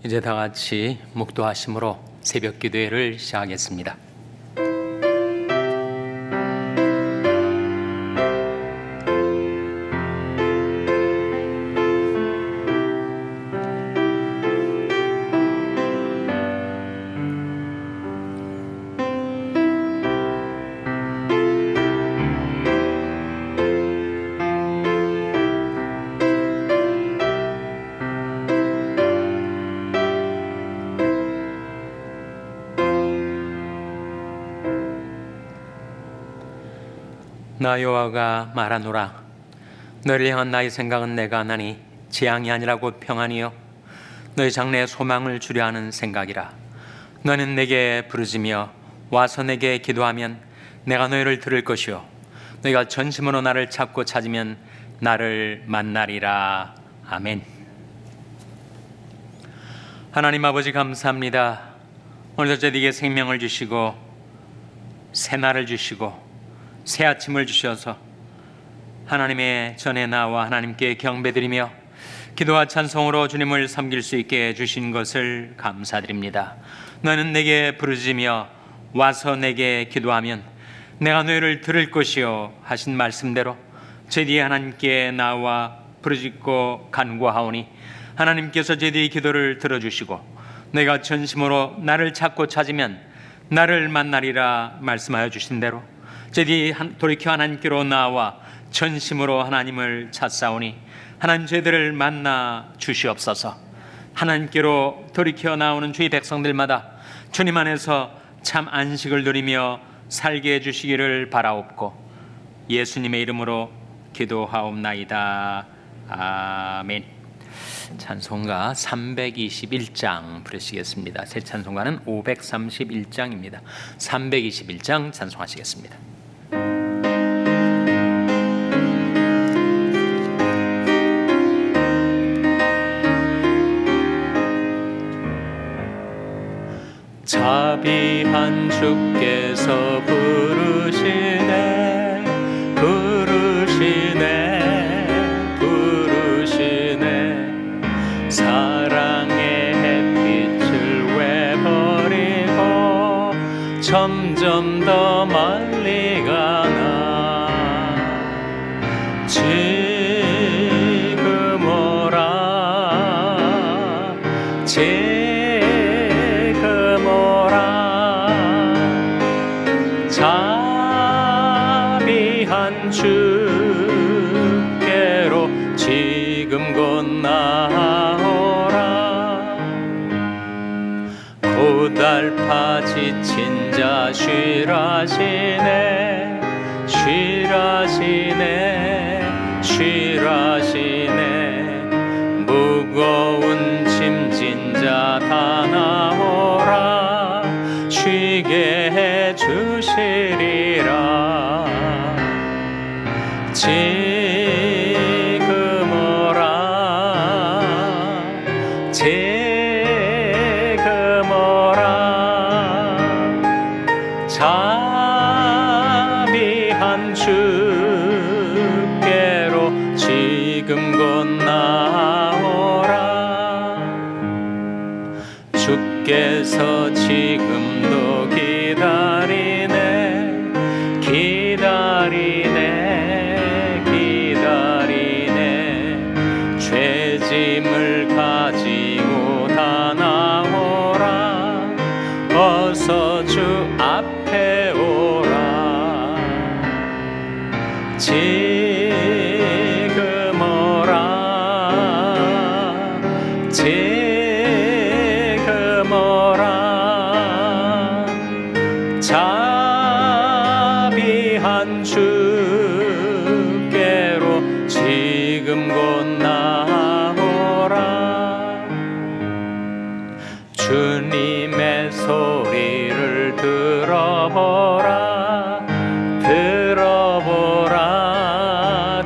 이제 다 같이 묵도하심으로 새벽 기도회를 시작하겠습니다. 나 여호와가 말하노라. 너를 향한 나의 생각은 내가 하나니 재앙이 아니라 곧 평안이요 너희 장래에 소망을 주려 하는 생각이라. 너는 내게 부르짖으며 와서 내게 기도하면 내가 너희를 들을 것이요 너희가 전심으로 나를 찾고 찾으면 나를 만나리라. 아멘. 하나님 아버지 감사합니다. 오늘도 저희에게 생명을 주시고 새날을 주시고 새 아침을 주셔서 하나님의 전에 나와 하나님께 경배드리며 기도와 찬송으로 주님을 섬길 수 있게 해주신 것을 감사드립니다. 너는 내게 부르짖으며 와서 내게 기도하면 내가 너희를 들을 것이요 하신 말씀대로 저희들이 하나님께 나와 부르짖고 간구하오니 하나님께서 저희들의 기도를 들어주시고 내가 전심으로 나를 찾고 찾으면 나를 만나리라 말씀하여 주신 대로 저희들이 돌이켜 하나님께로 나와 전심으로 하나님을 찾사오니 하나님 저희들을 만나 주시옵소서. 하나님께로 돌이켜 나오는 주의 백성들마다 주님 안에서 참 안식을 누리며 살게 해주시기를 바라옵고 예수님의 이름으로 기도하옵나이다. 아멘. 찬송가 321장 부르시겠습니다. 새 찬송가는 531장입니다. 321장 찬송하시겠습니다. 자비한 주께서 부르시네 부르시네 부르시네 사랑의 햇빛을 왜버리고 점점 더 멀리 가나 지금 오라 자비한 주께로 지금 곧 나오라. 고달파 지친 자 쉬라시네 쉬라시네 쉬라시네 무거운 짐진 자 다 나오라 쉬게 해주시리라. 지금 오라 지금 오라 자비한 주께로 지금 곧 나오라. 주께서 지금도 기다리네 기다리네 기다리네 죄짐을 가지고 다 나오라. 어서 주 앞에 오라. 지금 오라 지금 오라 자비한 주께로 지금 곧 나오라. 주님의 소리를 들어보라 들어보라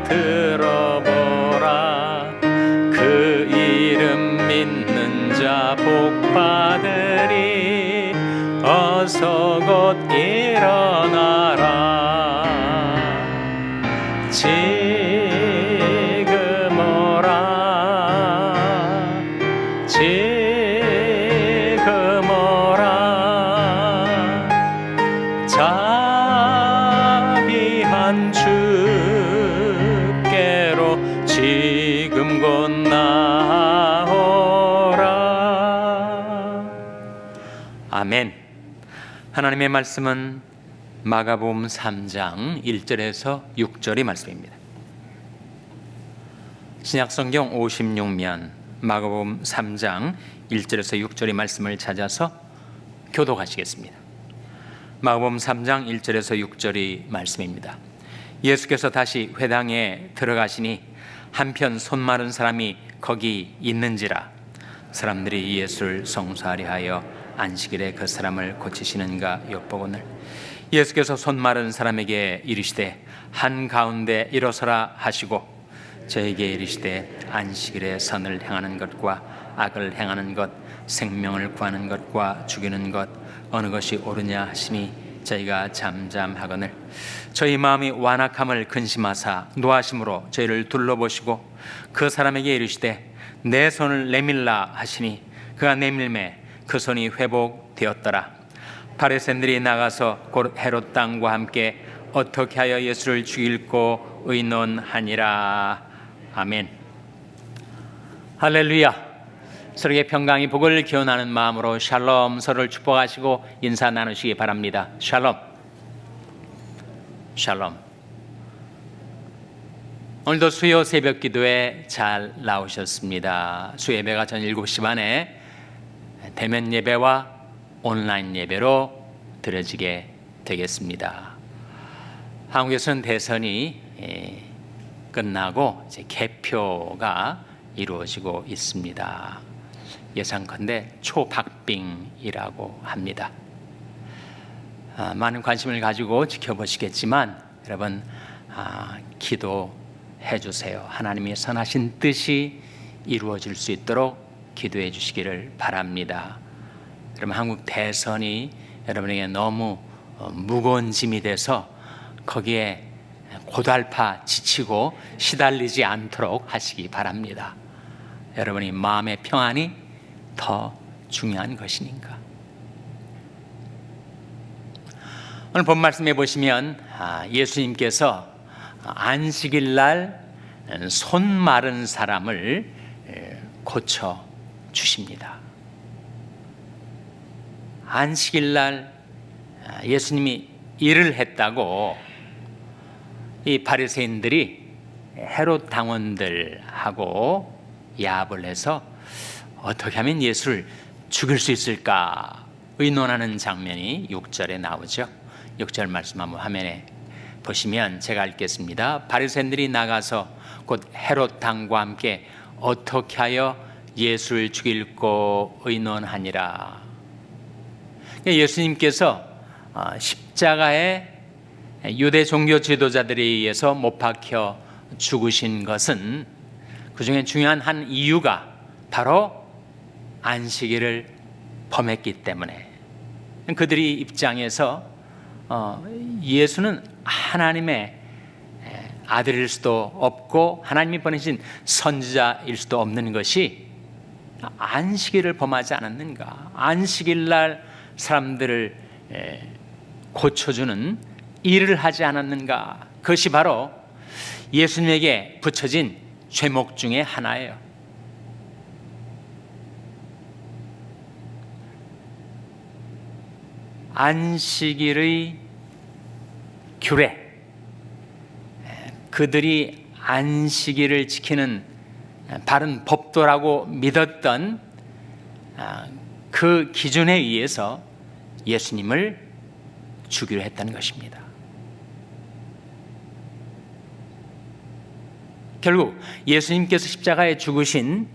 들어보라. 그 이름 믿는 자 복받으리. 어서 곧 일어나라. 지금 오라 지금 하나님의 말씀은 마가복음 3장 1절에서 6절의 말씀입니다. 신약성경 56면 마가복음 3장 1절에서 6절의 말씀을 찾아서 교독하시겠습니다. 마가복음 3장 1절에서 6절의 말씀입니다. 예수께서 다시 회당에 들어가시니 한편 손 마른 사람이 거기 있는지라. 사람들이 예수를 송사하려 하여 안식일에 그 사람을 고치시는가 엿보거늘 예수께서 손 마른 사람에게 이르시되 한가운데 일어서라 하시고 저에게 이르시되 안식일에 선을 행하는 것과 악을 행하는 것, 생명을 구하는 것과 죽이는 것 어느 것이 옳으냐 하시니 저희가 잠잠하거늘 저희 마음이 완악함을 근심하사 노하심으로 저희를 둘러보시고 그 사람에게 이르시되 내 손을 내밀라 하시니 그가 내밀매 그 손이 회복되었더라. 바리새인들이 나가서 곧 헤롯 땅과 함께 어떻게 하여 예수를 죽일고 의논하니라. 아멘. 할렐루야. 서로에게 평강이 복을 기원하는 마음으로 샬롬, 서로를 축복하시고 인사 나누시기 바랍니다. 샬롬. 샬롬. 오늘도 수요 새벽 기도에 잘 나오셨습니다. 수요 예배가 전 7시 반에 대면 예배와 온라인 예배로 드려지게 되겠습니다. 한국에서는 대선이 끝나고 이제 개표가 이루어지고 있습니다. 예상컨대 초박빙이라고 합니다. 많은 관심을 가지고 지켜보시겠지만 여러분 기도해 주세요. 하나님의 선하신 뜻이 이루어질 수 있도록 기도해 주시기를 바랍니다. 여러분 한국 대선이 여러분에게 너무 무거운 짐이 돼서 거기에 고달파 지치고 시달리지 않도록 하시기 바랍니다. 여러분이 마음의 평안이 더 중요한 것이니까. 오늘 본 말씀해 보시면 예수님께서 안식일 날 손 마른 사람을 고쳐 주십니다. 안식일 날 예수님이 일을 했다고 이 바리새인들이 헤롯 당원들하고 야합을 해서 어떻게 하면 예수를 죽일 수 있을까 의논하는 장면이 6절에 나오죠. 6절 말씀 한번 화면에 보시면 제가 읽겠습니다. 바리새인들이 나가서 곧 헤롯 당과 함께 어떻게 하여 예수를 죽일고 의논하니라. 예수님께서 십자가에 유대 종교 지도자들에 의해서 못 박혀 죽으신 것은 그 중에 중요한 한 이유가 바로 안식일을 범했기 때문에 그들이 입장에서 예수는 하나님의 아들일 수도 없고 하나님이 보내신 선지자일 수도 없는 것이 안식일을 범하지 않았는가? 안식일 날 사람들을 고쳐주는 일을 하지 않았는가? 그것이 바로 예수님에게 붙여진 죄목 중에 하나예요. 안식일의 규례, 그들이 안식일을 지키는 바른 법도라고 믿었던 그 기준에 의해서 예수님을 죽이려 했다는 것입니다. 결국 예수님께서 십자가에 죽으신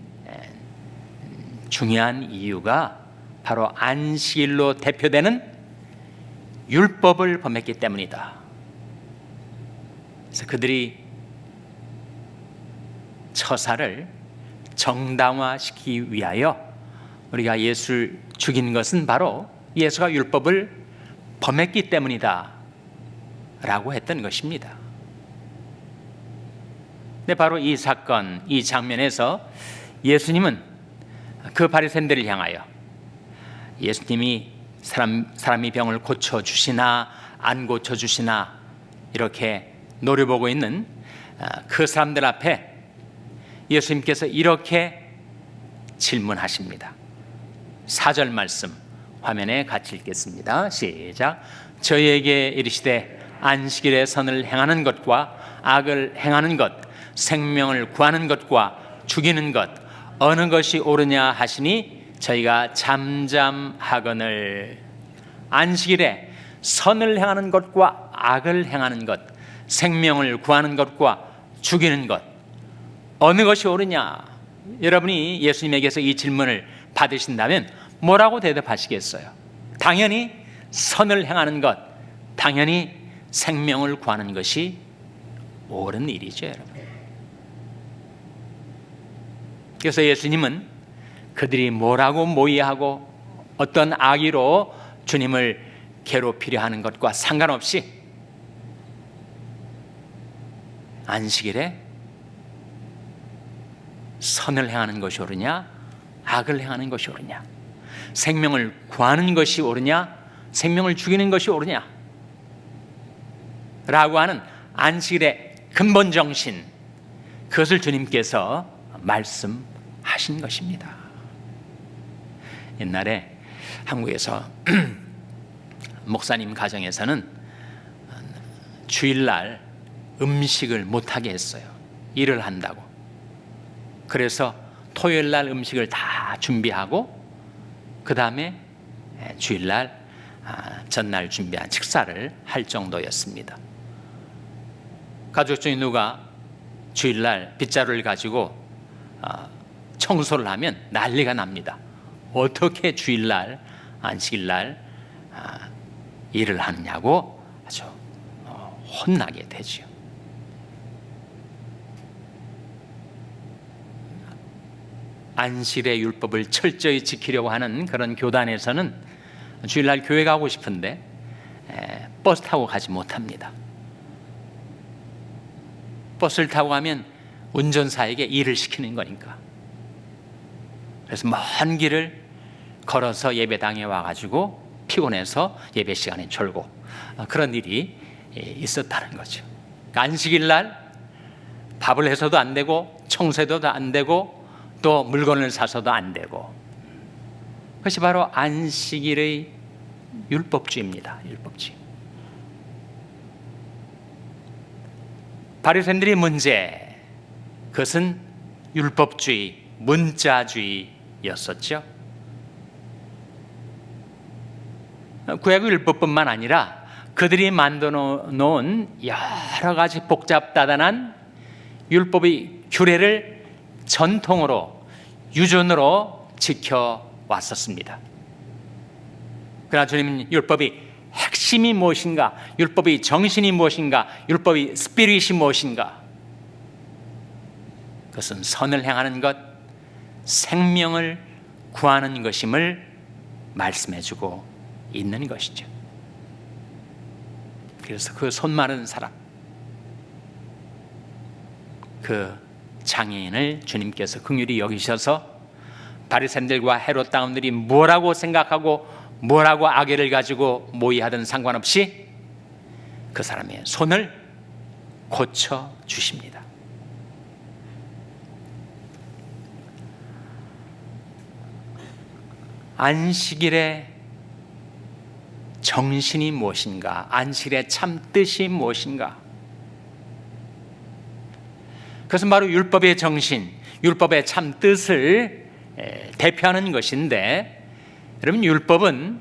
중요한 이유가 바로 안식일로 대표되는 율법을 범했기 때문이다. 그래서 그들이 처사를 정당화시키기 위하여 우리가 예수를 죽인 것은 바로 예수가 율법을 범했기 때문이다 라고 했던 것입니다. 근데 바로 이 사건, 이 장면에서 예수님은 그 바리새인들을 향하여 예수님이 사람이 병을 고쳐주시나 안 고쳐주시나 이렇게 노려보고 있는 그 사람들 앞에 예수님께서 이렇게 질문하십니다. 4절 말씀, 화면에 같이 읽겠습니다. 시작. 저희에게 이르시되 안식일에 선을 행하는 것과 악을 행하는 것, 생명을 구하는 것과 죽이는 것 어느 것이 옳으냐 하시니 저희가 잠잠하거늘. 안식일에 선을 행하는 것과 악을 행하는 것, 생명을 구하는 것과 죽이는 것 어느 것이 옳으냐? 여러분이 예수님에게서 이 질문을 받으신다면 뭐라고 대답하시겠어요? 당연히 선을 행하는 것, 당연히 생명을 구하는 것이 옳은 일이죠, 여러분. 그래서 예수님은 그들이 뭐라고 모의하고 어떤 악의로 주님을 괴롭히려 하는 것과 상관없이 안식일에 선을 행하는 것이 옳으냐, 악을 행하는 것이 옳으냐, 생명을 구하는 것이 옳으냐, 생명을 죽이는 것이 옳으냐 라고 하는 안식일의 근본 정신, 그것을 주님께서 말씀하신 것입니다. 옛날에 한국에서 목사님 가정에서는 주일날 음식을 못하게 했어요. 일을 한다고. 그래서 토요일날 음식을 다 준비하고 그 다음에 주일날 전날 준비한 식사를 할 정도였습니다. 가족 중에 누가 주일날 빗자루를 가지고 청소를 하면 난리가 납니다. 어떻게 주일날 안식일날 일을 하느냐고 아주 혼나게 되죠. 안식일의 율법을 철저히 지키려고 하는 그런 교단에서는 주일날 교회 가고 싶은데 버스 타고 가지 못합니다. 버스를 타고 가면 운전사에게 일을 시키는 거니까. 그래서 먼 길을 걸어서 예배당에 와가지고 피곤해서 예배 시간에 졸고 그런 일이 있었다는 거죠. 안식일날 밥을 해서도 안 되고 청소해도 안 되고 또 물건을 사서도 안 되고, 그것이 바로 안식일의 율법주의입니다. 율법주의. 바리새인들의 문제, 그것은 율법주의, 문자주의였었죠. 구약의 율법뿐만 아니라 그들이 만들어 놓은 여러 가지 복잡다단한 율법의 규례를 전통으로, 유전으로 지켜왔었습니다. 그러나 주님은 율법이 핵심이 무엇인가, 율법의 정신이 무엇인가, 율법의 스피릿이 무엇인가, 그것은 선을 행하는 것, 생명을 구하는 것임을 말씀해주고 있는 것이죠. 그래서 그 손 마른 사람, 그 장애인을 주님께서 긍휼히 여기셔서 바리새인들과 헤롯 당원들이 뭐라고 생각하고 뭐라고 악의를 가지고 모의하든 상관없이 그 사람의 손을 고쳐 주십니다. 안식일의 정신이 무엇인가? 안식일의 참 뜻이 무엇인가? 그것은 바로 율법의 정신, 율법의 참 뜻을 대표하는 것인데, 여러분, 율법은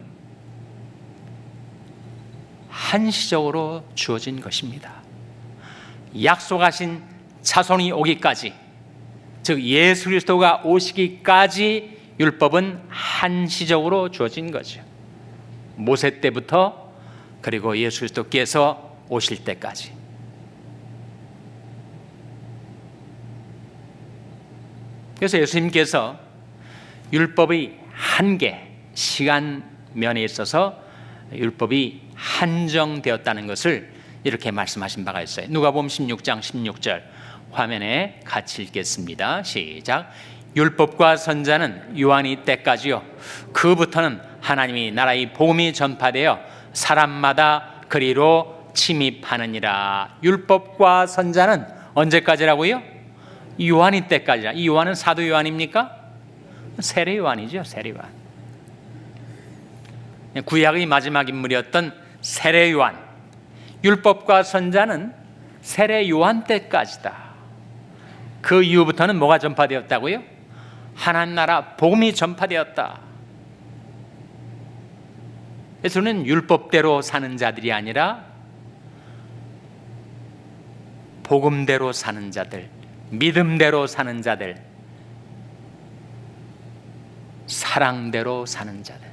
한시적으로 주어진 것입니다. 약속하신 자손이 오기까지, 즉 예수 그리스도가 오시기까지 율법은 한시적으로 주어진 거죠. 모세 때부터 그리고 예수 그리스도께서 오실 때까지. 그래서 예수님께서 율법의 한계, 시간 면에 있어서 율법이 한정되었다는 것을 이렇게 말씀하신 바가 있어요. 누가복음 16장 16절 화면에 같이 읽겠습니다. 시작. 율법과 선자는 요한이 때까지요, 그부터는 하나님이 나라의 복음이 전파되어 사람마다 그리로 침입하느니라. 율법과 선자는 언제까지라고요? 요한이 때까지라. 이 요한은 사도 요한입니까? 세례 요한이죠. 세례 요한. 구약의 마지막 인물이었던 세례 요한, 율법과 선자는 세례 요한 때까지다. 그 이후부터는 뭐가 전파되었다고요? 하나님 나라 복음이 전파되었다. 그래서 우리는 율법대로 사는 자들이 아니라 복음대로 사는 자들, 믿음대로 사는 자들, 사랑대로 사는 자들.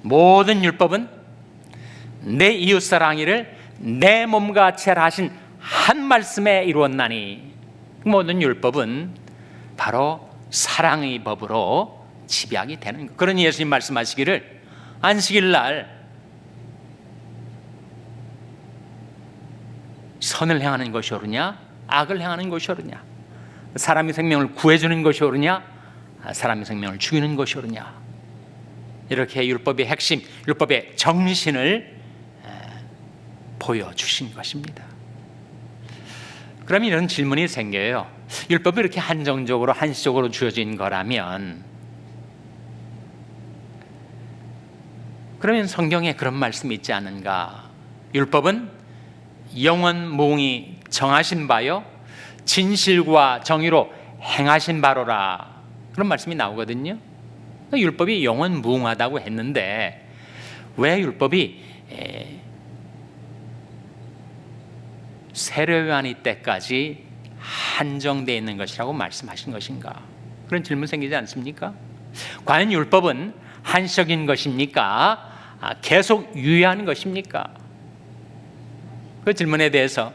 모든 율법은 내 이웃사랑이를 내 몸과 같이라 하신 한 말씀에 이루었나니, 모든 율법은 바로 사랑의 법으로 집약이 되는 것. 그러니 예수님 말씀하시기를 안식일 날 선을 행하는 것이 옳으냐, 악을 행하는 것이 옳으냐, 사람의 생명을 구해주는 것이 옳으냐, 사람의 생명을 죽이는 것이 옳으냐. 이렇게 율법의 핵심, 율법의 정신을 보여주신 것입니다. 그럼 이런 질문이 생겨요. 율법이 이렇게 한정적으로 한시적으로 주어진 거라면, 그러면 성경에 그런 말씀이 있지 않은가? 율법은 영원무궁히 정하신 바요 진실과 정의로 행하신 바로라, 그런 말씀이 나오거든요. 율법이 영원무궁하다고 했는데 왜 율법이 세례 요한의 때까지 한정되어 있는 것이라고 말씀하신 것인가? 그런 질문 생기지 않습니까? 과연 율법은 한시적인 것입니까? 계속 유효한 것입니까? 그 질문에 대해서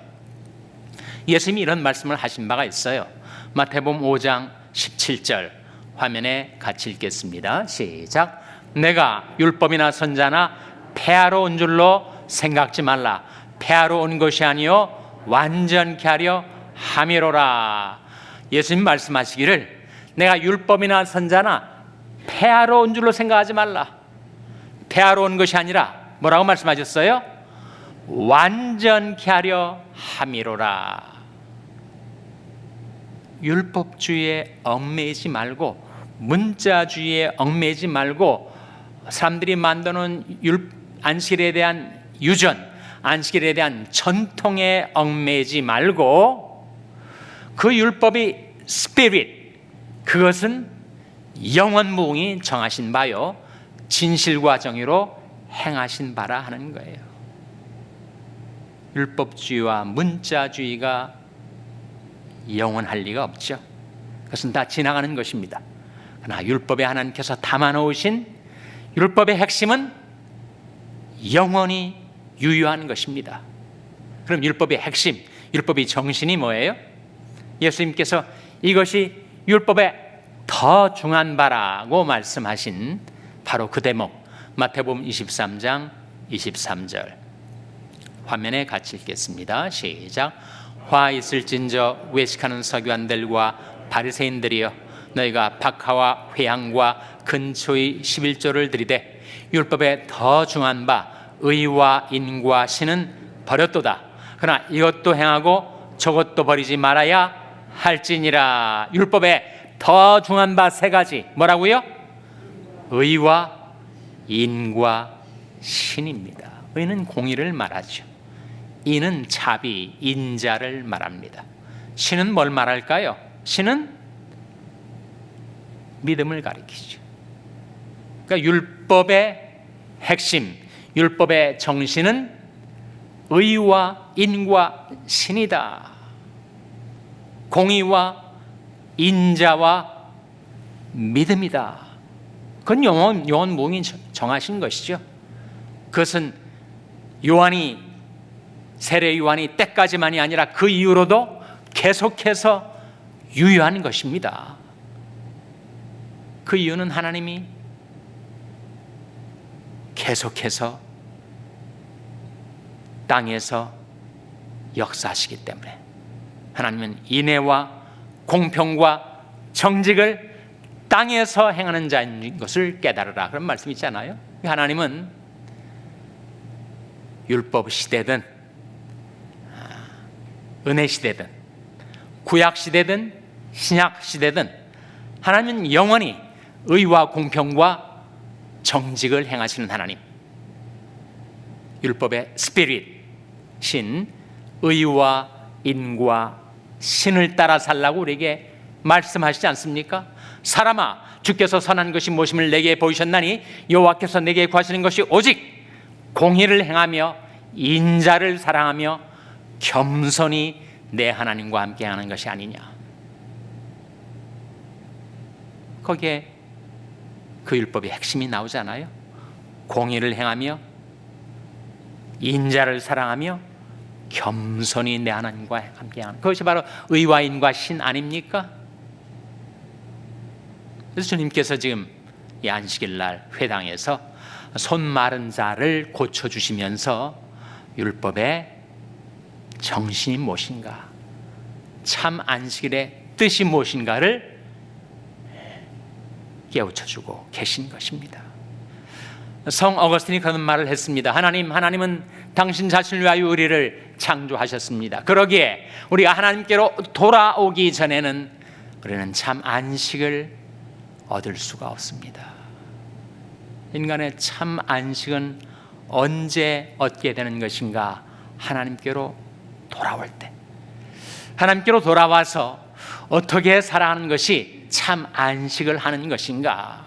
예수님이 이런 말씀을 하신 바가 있어요. 마태복음 5장 17절 화면에 같이 읽겠습니다. 시작. 내가 율법이나 선자나 폐하러 온 줄로 생각지 말라. 폐하러 온 것이 아니요 완전케 하려 함이로라. 예수님 말씀하시기를 내가 율법이나 선자나 폐하러 온 줄로 생각하지 말라. 폐하러 온 것이 아니라 뭐라고 말씀하셨어요? 완전케 하려 함이로라. 율법주의에 얽매이지 말고, 문자주의에 얽매이지 말고, 사람들이 만드는 안식일에 대한 유전, 안식일에 대한 전통에 얽매이지 말고, 그 율법이 스피릿, 그것은 영원무궁히 정하신 바요 진실과 정의로 행하신 바라 하는 거예요. 율법주의와 문자주의가 영원할 리가 없죠. 그것은 다 지나가는 것입니다. 그러나 율법에 하나님께서 담아놓으신 율법의 핵심은 영원히 유효한 것입니다. 그럼 율법의 핵심, 율법의 정신이 뭐예요? 예수님께서 이것이 율법의 더 중한 바라고 말씀하신 바로 그 대목, 마태복음 23장 23절 화면에 같이 읽겠습니다. 시작. 화 있을진저 외식하는 서기관들과 바리새인들이여, 너희가 박하와 회향과 근초의 11조를 들이되 율법에 더 중한 바 의와 인과 신은 버렸도다. 그러나 이것도 행하고 저것도 버리지 말아야 할지니라. 율법에 더 중한 바 세 가지, 뭐라고요? 의와 인과 신입니다. 의는 공의를 말하죠. 인은 자비, 인자를 말합니다. 신은 뭘 말할까요? 신은 믿음을 가리키죠. 그러니까 율법의 핵심, 율법의 정신은 의와 인과 신이다. 공의와 인자와 믿음이다. 그건 영원무궁히 정하신 것이죠. 그것은 세례 요한이 때까지만이 아니라 그 이후로도 계속해서 유효한 것입니다. 그 이유는 하나님이 계속해서 땅에서 역사하시기 때문에, 하나님은 인애와 공평과 정직을 땅에서 행하는 자인 것을 깨달으라, 그런 말씀 있지 않아요? 하나님은 율법 시대든 은혜 시대든 구약 시대든 신약 시대든 하나님은 영원히 의와 공평과 정직을 행하시는 하나님, 율법의 스피릿, 신, 의와 인과 신을 따라 살라고 우리에게 말씀하시지 않습니까? 사람아, 주께서 선한 것이 무엇임을 내게 보이셨나니 여호와께서 내게 구하시는 것이 오직 공의를 행하며 인자를 사랑하며 겸손히 내 하나님과 함께하는 것이 아니냐. 거기에 그 율법의 핵심이 나오잖아요. 공의를 행하며 인자를 사랑하며 겸손히 내 하나님과 함께하는, 그것이 바로 의와 인과 신 아닙니까? 그래서 주님께서 지금 이 안식일 날 회당에서 손 마른 자를 고쳐주시면서 율법의 정신이 무엇인가, 참 안식일의 뜻이 무엇인가를 깨우쳐주고 계신 것입니다. 성 어거스틴이 그런 말을 했습니다. 하나님은 당신 자신을 위하여 우리를 창조하셨습니다. 그러기에 우리가 하나님께로 돌아오기 전에는 우리는 참 안식을 얻을 수가 없습니다. 인간의 참 안식은 언제 얻게 되는 것인가? 하나님께로 돌아올 때, 하나님께로 돌아와서 어떻게 살아가는 것이 참 안식을 하는 것인가?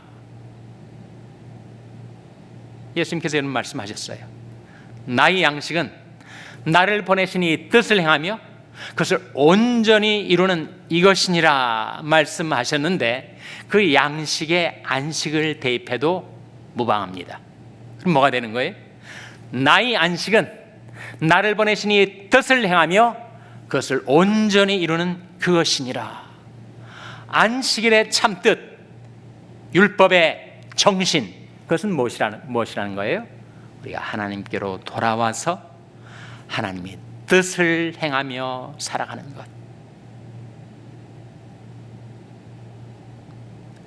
예수님께서 이런 말씀하셨어요. 나의 양식은 나를 보내신 이 뜻을 행하며 그것을 온전히 이루는 이것이니라 말씀하셨는데, 그 양식에 안식을 대입해도 무방합니다. 그럼 뭐가 되는 거예요? 나의 안식은 나를 보내신 이 뜻을 행하며 그것을 온전히 이루는 그것이니라. 안식일의 참뜻, 율법의 정신, 그것은 무엇이라는 거예요? 우리가 하나님께로 돌아와서 하나님의 뜻을 행하며 살아가는 것,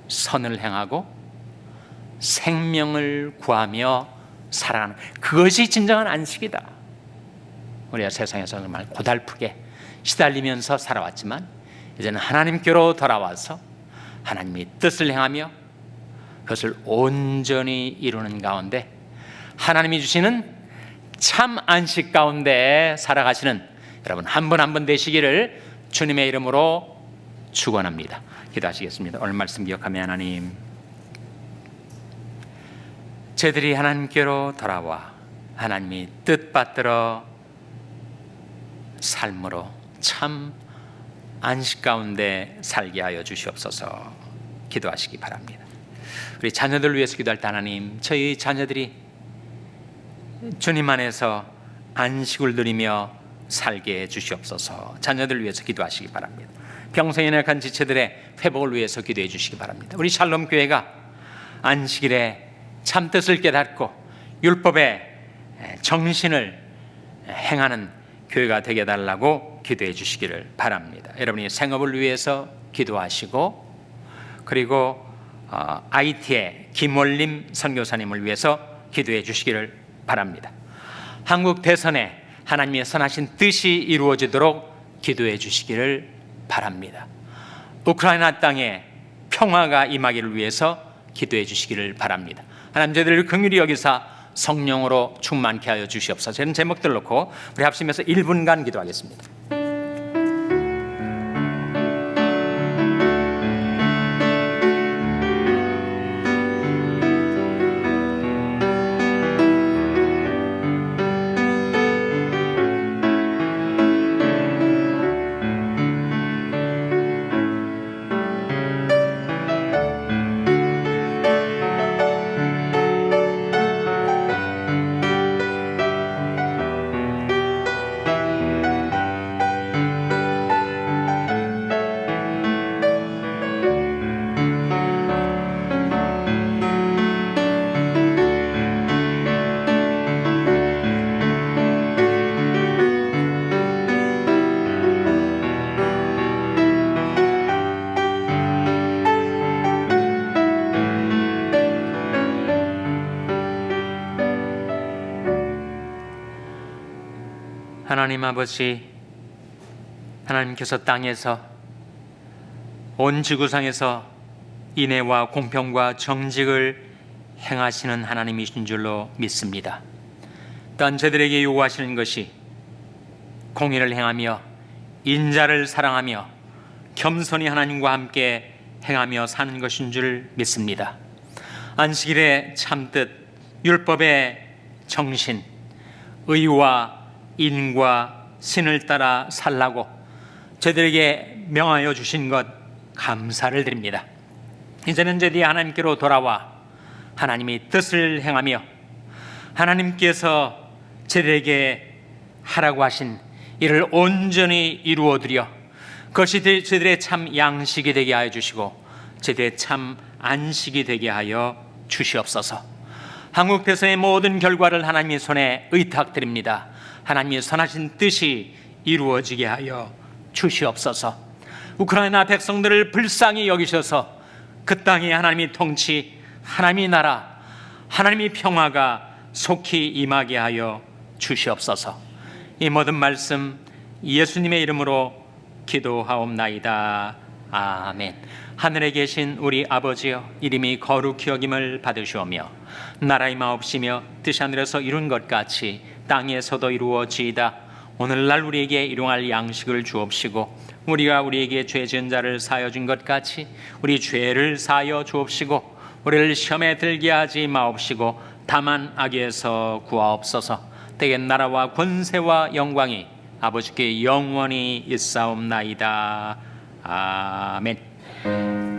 선을 행하고 생명을 구하며 살아가는, 그것이 진정한 안식이다. 우리가 세상에서 정말 고달프게 시달리면서 살아왔지만 이제는 하나님께로 돌아와서 하나님의 뜻을 행하며 그것을 온전히 이루는 가운데 하나님이 주시는 참 안식 가운데 살아가시는 여러분 한 분 한 분 되시기를 주님의 이름으로 축원합니다. 기도하시겠습니다. 오늘 말씀 기억하며 하나님, 저희들이 하나님께로 돌아와 하나님이 뜻받들어 삶으로 참 안식 가운데 살게 하여 주시옵소서. 기도하시기 바랍니다. 우리 자녀들 위해서 기도할 때 하나님, 저희 자녀들이 주님 안에서 안식을 누리며 살게 해 주시옵소서. 자녀들 위해서 기도하시기 바랍니다. 평생에 연약한 지체들의 회복을 위해서 기도해 주시기 바랍니다. 우리 샬롬 교회가 안식일에 참 뜻을 깨닫고 율법의 정신을 행하는 교회가 되게 해달라고 기도해 주시기를 바랍니다. 여러분이 생업을 위해서 기도하시고, 그리고 IT의 김원림 선교사님을 위해서 기도해 주시기를 바랍니다. 한국 대선에 하나님의 선하신 뜻이 이루어지도록 기도해 주시기를 바랍니다. 우크라이나 땅에 평화가 임하기를 위해서 기도해 주시기를 바랍니다. 하나님, 저희들을 긍휼히 여기사 성령으로 충만케 하여 주시옵소서. 이런 제목들 놓고 우리 합심해서 1분간 기도하겠습니다. 하나님 아버지, 하나님께서 땅에서 온 지구상에서 인애와 공평과 정직을 행하시는 하나님이신 줄로 믿습니다. 또한 저들에게 요구하시는 것이 공의를 행하며 인자를 사랑하며 겸손히 하나님과 함께 행하며 사는 것인 줄 믿습니다. 안식일의 참뜻, 율법의 정신, 의와 인과 신을 따라 살라고 저들에게 명하여 주신 것 감사를 드립니다. 이제는 저들이 하나님께로 돌아와 하나님의 뜻을 행하며 하나님께서 저들에게 하라고 하신 이를 온전히 이루어드려 그것이 저들의 참 양식이 되게 하여 주시고 저들의 참 안식이 되게 하여 주시옵소서. 한국 대선의 모든 결과를 하나님의 손에 의탁드립니다. 하나님의 선하신 뜻이 이루어지게 하여 주시옵소서. 우크라이나 백성들을 불쌍히 여기셔서 그 땅에 하나님의 통치, 하나님의 나라, 하나님의 평화가 속히 임하게 하여 주시옵소서. 이 모든 말씀 예수님의 이름으로 기도하옵나이다. 아멘. 하늘에 계신 우리 아버지여, 이름이 거룩히 여김을 받으시오며 나라의 마옵시며 뜻이 하늘에서 이룬 것 같이 땅에서도 이루어지이다. 오늘날 우리에게 일용할 양식을 주옵시고 우리가 우리에게 죄 지은 자를 사하여 준 것 같이 우리 죄를 사하여 주옵시고 우리를 시험에 들게 하지 마옵시고 다만 악에서 구하옵소서. 대개 나라와 권세와 영광이 아버지께 영원히 있사옵나이다. 아멘.